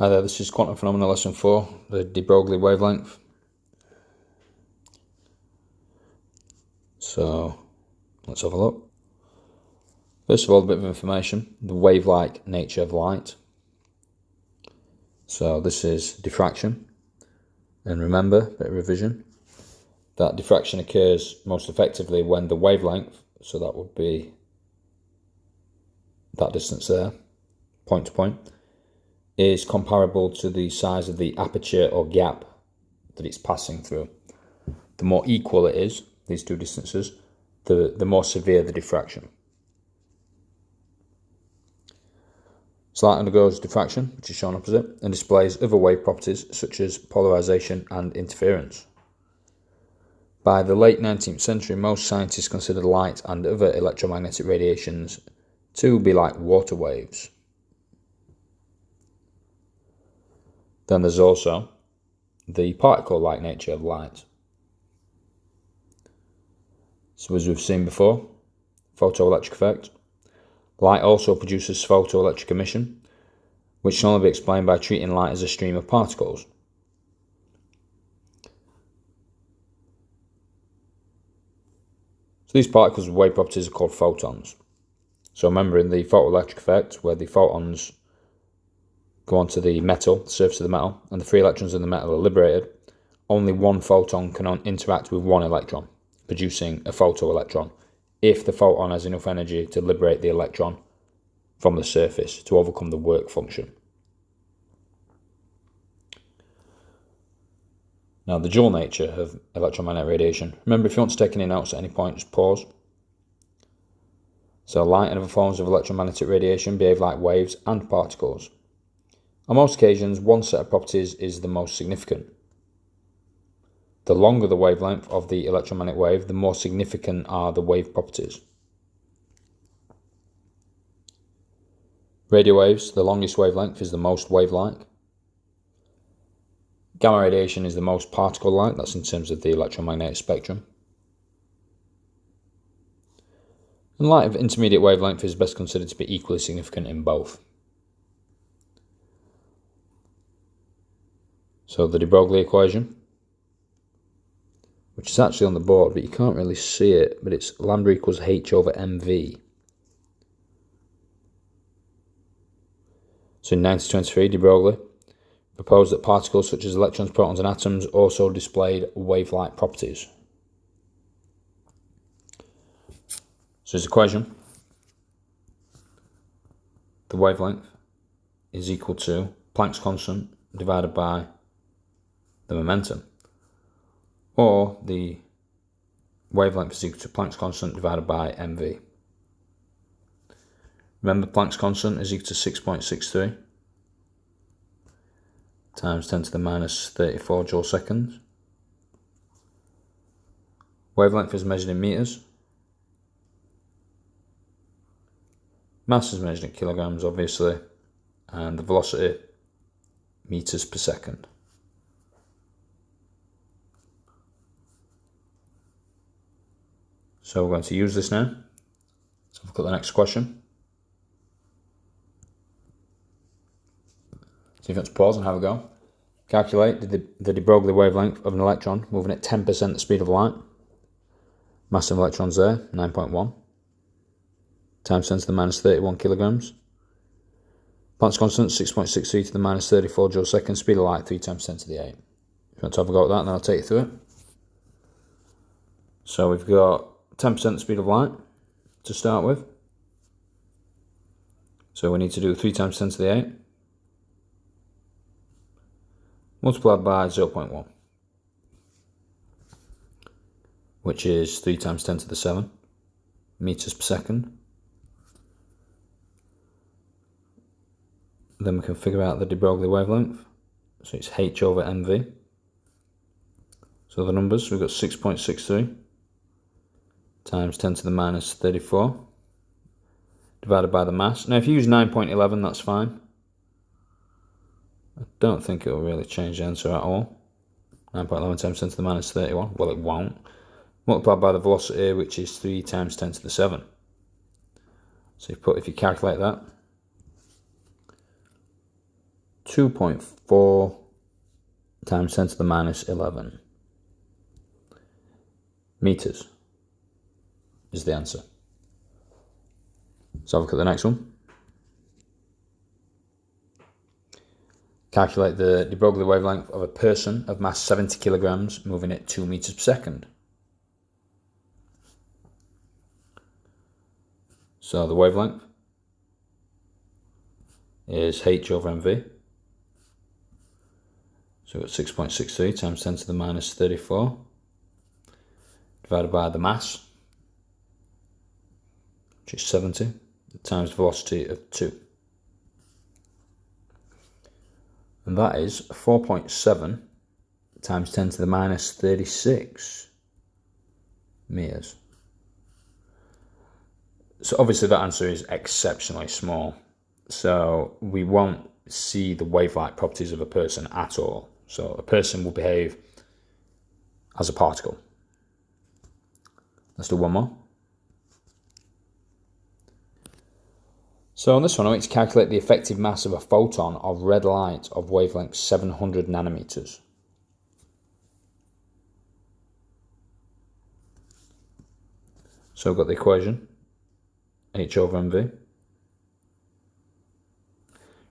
Hi there, this is Quantum Phenomena Lesson 4, the de Broglie wavelength. So, let's have a look. First of all, a bit of information, the wave-like nature of light. So this is diffraction. And remember, bit of revision, that diffraction occurs most effectively when the wavelength, so that would be that distance there, point to point, is comparable to the size of the aperture or gap that it's passing through. The more equal it is, these two distances, the more severe the diffraction. So light undergoes diffraction, which is shown opposite, and displays other wave properties such as polarization and interference. By the late 19th century, most scientists considered light and other electromagnetic radiations to be like water waves. Then there's also the particle-like nature of light. So as we've seen before, photoelectric effect. Light also produces photoelectric emission, which can only be explained by treating light as a stream of particles. So these particles with wave properties are called photons. So remember in the photoelectric effect, where the photons go onto the metal, the surface of the metal, and the free electrons in the metal are liberated, only one photon can interact with one electron, producing a photoelectron, if the photon has enough energy to liberate the electron from the surface to overcome the work function. Now the dual nature of electromagnetic radiation. Remember, if you want to take any notes at any point, just pause. So light and other forms of electromagnetic radiation behave like waves and particles. On most occasions, one set of properties is the most significant. The longer the wavelength of the electromagnetic wave, the more significant are the wave properties. Radio waves, the longest wavelength, is the most wave-like. Gamma radiation is the most particle-like, that's in terms of the electromagnetic spectrum. And light of intermediate wavelength is best considered to be equally significant in both. So the de Broglie equation, which is actually on the board, but you can't really see it, but it's lambda equals h over mv. So in 1923, de Broglie proposed that particles such as electrons, protons and atoms also displayed wave-like properties. So his equation, the wavelength is equal to Planck's constant divided by the momentum, or the wavelength is equal to Planck's constant divided by mv. Remember, Planck's constant is equal to 6.63 times 10 to the minus 34 joule seconds. Wavelength is measured in meters. Mass is measured in kilograms, obviously, and the velocity, meters per second. So we're going to use this now. So we've got the next question. So if you want to pause and have a go. Calculate the de Broglie wavelength of an electron moving at 10% the speed of light. Mass of electrons there, 9.1. Times 10 to the minus 31 kilograms. Planck's constant, 6.63 to the minus 34 joule second. Speed of light, 3 times 10 to the 8. If you want to have a go at that, then I'll take you through it. So we've got 10% the speed of light to start with. So we need to do 3 times 10 to the 8. Multiplied by 0.1. Which is 3 times 10 to the 7 meters per second. Then we can figure out the de Broglie wavelength. So it's h over mv. So the numbers, we've got 6.63 times 10 to the minus 34 divided by the mass. Now if you use 9.11, that's fine. I don't think it will really change the answer at all. 9.11 times 10 to the minus 31, well it won't. Multiplied by the velocity, which is 3 times 10 to the 7. So if you calculate that, 2.4 times 10 to the minus 11 meters is the answer. So have a look at the next one. Calculate the de Broglie wavelength of a person of mass 70 kilograms moving at 2 meters per second. So the wavelength is h over mv. So it's 6.63 times 10 to the minus 34 divided by the mass, which is 70, times velocity of 2. And that is 4.7 times 10 to the minus 36 meters. So obviously that answer is exceptionally small. So we won't see the wave-like properties of a person at all. So a person will behave as a particle. Let's do one more. So on this one, I want you to calculate the effective mass of a photon of red light of wavelength 700 nanometers. So I've got the equation, h over mv.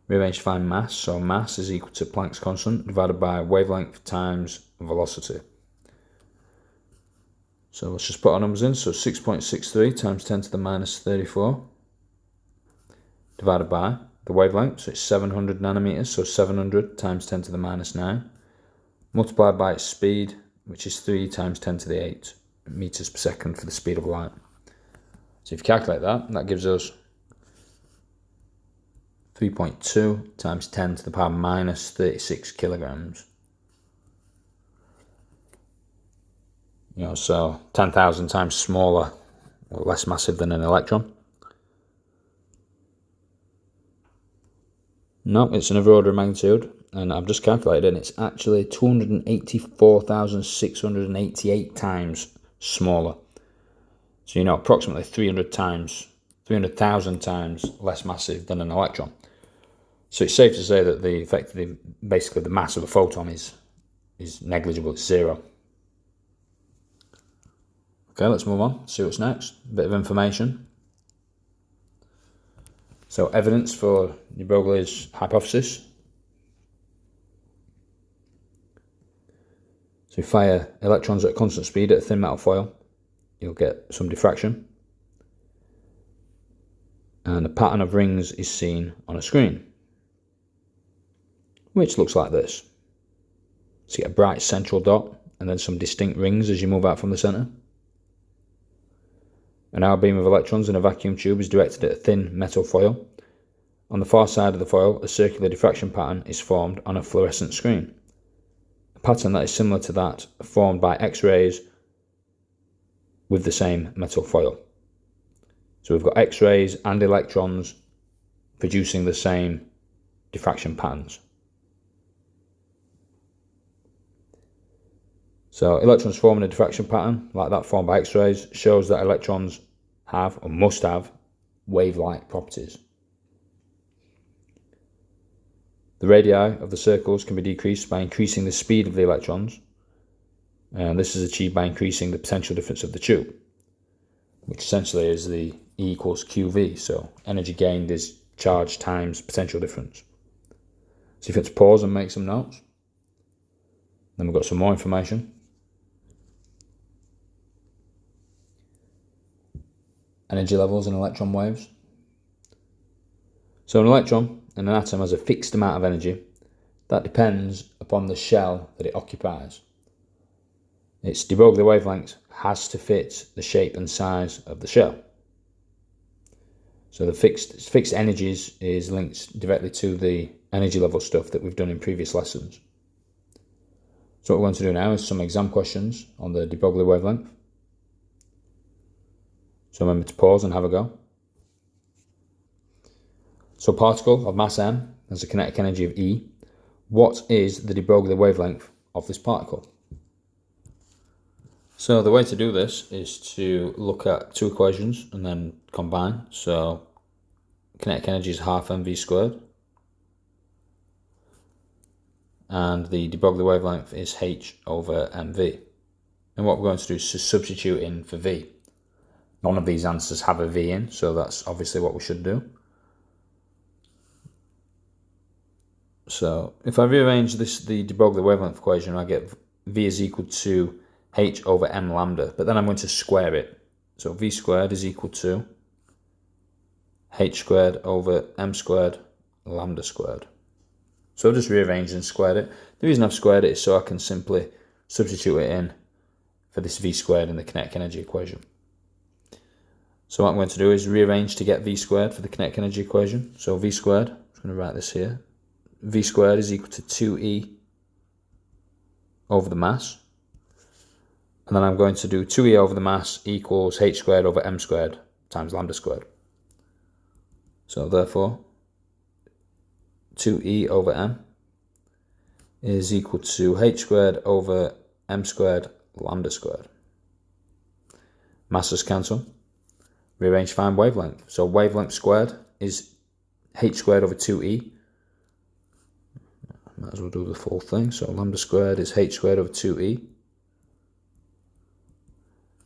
Rearrange to find mass, so mass is equal to Planck's constant divided by wavelength times velocity. So let's just put our numbers in, so 6.63 times 10 to the minus 34 divided by the wavelength, so it's 700 nanometers, so 700 times 10 to the minus 9, multiplied by its speed, which is 3 times 10 to the 8 meters per second for the speed of light. So if you calculate that, that gives us 3.2 times 10 to the power minus 36 kilograms. So 10,000 times smaller or less massive than an electron. No, it's another order of magnitude, and I've just calculated, and it's actually 284,688 times smaller. So approximately 300,000 times less massive than an electron. So it's safe to say that basically the mass of a photon is negligible, it's zero. Okay, let's move on, see what's next. A bit of information. So evidence for de Broglie's hypothesis. So you fire electrons at a constant speed at a thin metal foil, you'll get some diffraction. And a pattern of rings is seen on a screen, which looks like this. So you get a bright central dot and then some distinct rings as you move out from the centre. An hour beam of electrons in a vacuum tube is directed at a thin metal foil. On the far side of the foil, a circular diffraction pattern is formed on a fluorescent screen. A pattern that is similar to that formed by X-rays with the same metal foil. So we've got X-rays and electrons producing the same diffraction patterns. So electrons forming a diffraction pattern like that formed by X-rays shows that electrons have or must have wave-like properties. The radii of the circles can be decreased by increasing the speed of the electrons, and this is achieved by increasing the potential difference of the tube, which essentially is the E equals QV, so energy gained is charge times potential difference. So if you have to pause and make some notes, then we've got some more information. Energy levels in electron waves. So an electron in an atom has a fixed amount of energy that depends upon the shell that it occupies. Its de Broglie wavelength has to fit the shape and size of the shell. So the fixed energies is linked directly to the energy level stuff that we've done in previous lessons. So what we're going to do now is some exam questions on the de Broglie wavelength. So remember to pause and have a go. So a particle of mass m has a kinetic energy of E. What is the de Broglie wavelength of this particle? So the way to do this is to look at two equations and then combine. So kinetic energy is half mv squared. and the de Broglie wavelength is h over mv. And what we're going to do is to substitute in for v. None of these answers have a v in, so that's obviously what we should do. So if I rearrange the de Broglie wavelength equation, I get v is equal to h over m lambda, but then I'm going to square it. So v squared is equal to h squared over m squared lambda squared. So I've just rearranged and squared it. The reason I've squared it is so I can simply substitute it in for this v squared in the kinetic energy equation. So what I'm going to do is rearrange to get v squared for the kinetic energy equation. So v squared, I'm just going to write this here. V squared is equal to 2e over the mass. And then I'm going to do 2e over the mass equals h squared over m squared times lambda squared. So therefore, 2e over m is equal to h squared over m squared lambda squared. Masses cancel. Rearrange to find wavelength. So wavelength squared is h squared over 2e. Might as well do the full thing. So lambda squared is h squared over 2e.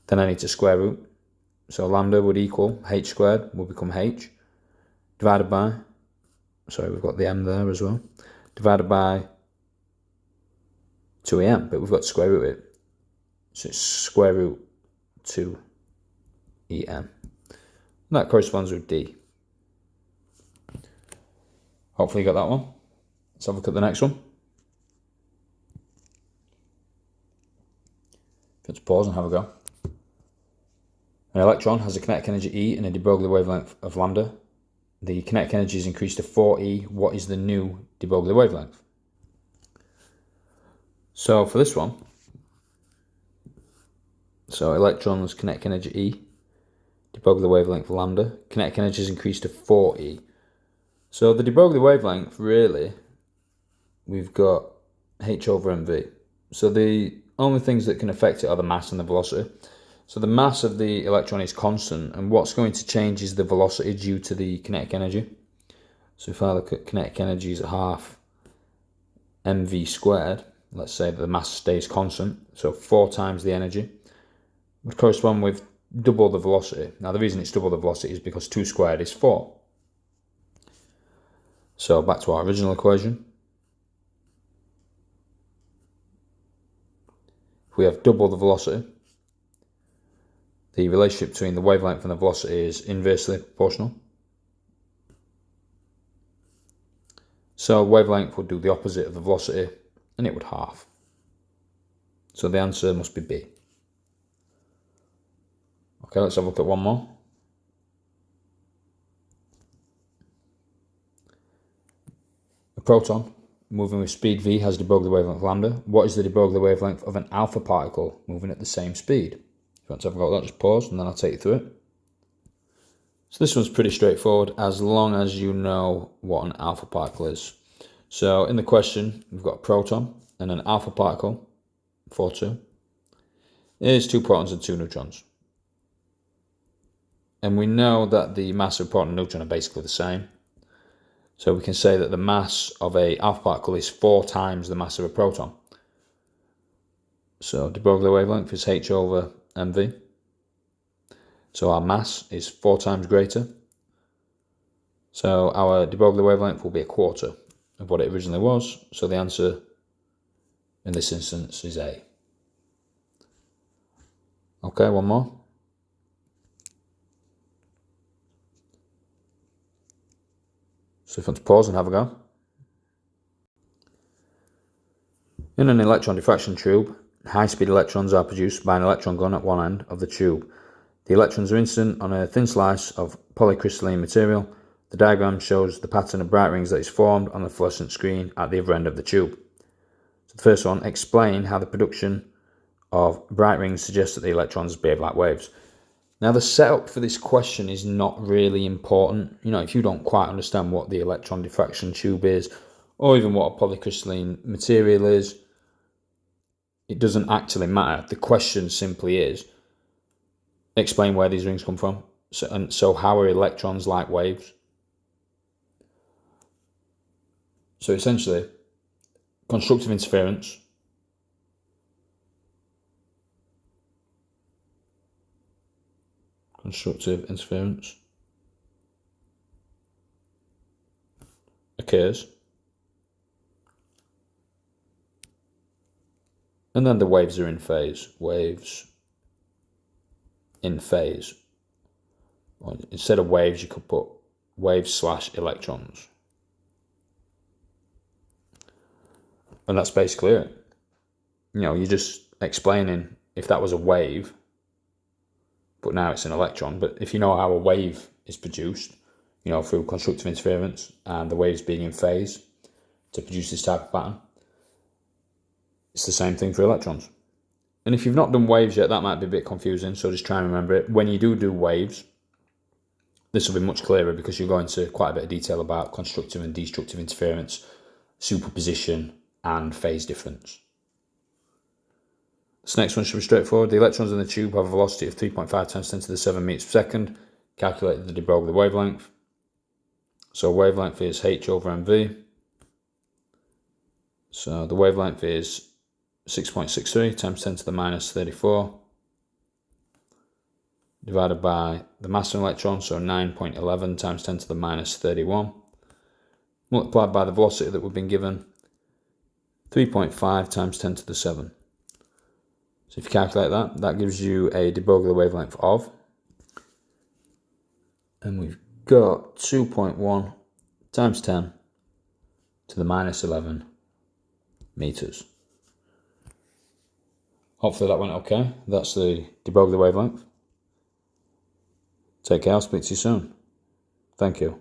Then I need to square root. So lambda would equal h squared will become h divided by, sorry, we've got the m there as well, divided by 2em, but we've got to square root it. So it's square root 2em. And that corresponds with D. Hopefully you got that one. Let's have a look at the next one. Let's pause and have a go. An electron has a kinetic energy E and a de Broglie wavelength of lambda. The kinetic energy is increased to 4e. What is the new de Broglie wavelength? So for this one, so electrons kinetic energy E, de Broglie wavelength lambda, kinetic energy is increased to 4e. So the de Broglie wavelength, really, we've got h over mv. So the only things that can affect it are the mass and the velocity. So the mass of the electron is constant, and what's going to change is the velocity due to the kinetic energy. So if I look at kinetic energy is at half mv squared, let's say that the mass stays constant, so 4 times the energy, would correspond with double the velocity. Now the reason it's double the velocity is because 2 squared is 4. So back to our original equation. If we have double the velocity, the relationship between the wavelength and the velocity is inversely proportional. So wavelength would do the opposite of the velocity, and it would halve. So the answer must be B. Okay, let's have a look at one more. A proton moving with speed v has de Broglie wavelength lambda. What is the de Broglie wavelength of an alpha particle moving at the same speed? If you want to have a go at that, just pause and then I'll take you through it. So this one's pretty straightforward as long as you know what an alpha particle is. So in the question, we've got a proton and an alpha particle, 4-2, is 2 protons and 2 neutrons. And we know that the mass of a proton and neutron are basically the same. So we can say that the mass of a alpha particle is 4 times the mass of a proton. So de Broglie wavelength is h over mv. So our mass is 4 times greater. So our de Broglie wavelength will be a quarter of what it originally was. So the answer in this instance is A. Okay, one more. So if you want to pause and have a go. In an electron diffraction tube, high-speed electrons are produced by an electron gun at one end of the tube. The electrons are incident on a thin slice of polycrystalline material. The diagram shows the pattern of bright rings that is formed on the fluorescent screen at the other end of the tube. So the first one, explain how the production of bright rings suggests that the electrons behave like waves. Now the setup for this question is not really important. You know, if you don't quite understand what the electron diffraction tube is, or even what a polycrystalline material is, it doesn't actually matter. The question simply is, explain where these rings come from. So how are electrons like waves? So essentially, constructive interference, occurs, and then the waves are in phase. Waves in phase. Or instead of waves, you could put waves / electrons. And that's basically it. You know, you're just explaining if that was a wave, but now it's an electron. But if you know how a wave is produced, you know, through constructive interference and the waves being in phase to produce this type of pattern, it's the same thing for electrons. And if you've not done waves yet, that might be a bit confusing, so just try and remember it. When you do waves, this will be much clearer because you'll go into quite a bit of detail about constructive and destructive interference, superposition, and phase difference. This next one should be straightforward. The electrons in the tube have a velocity of 3.5 times 10 to the 7 meters per second. Calculate the de Broglie wavelength. So wavelength is h over mv. So the wavelength is 6.63 times 10 to the minus 34 divided by the mass of an electron, so 9.11 times 10 to the minus 31, multiplied by the velocity that we've been given, 3.5 times 10 to the 7. So if you calculate that, that gives you a de Broglie wavelength of, and we've got 2.1 times 10 to the minus 11 meters. Hopefully that went okay. That's the de Broglie wavelength. Take care, I'll speak to you soon. Thank you.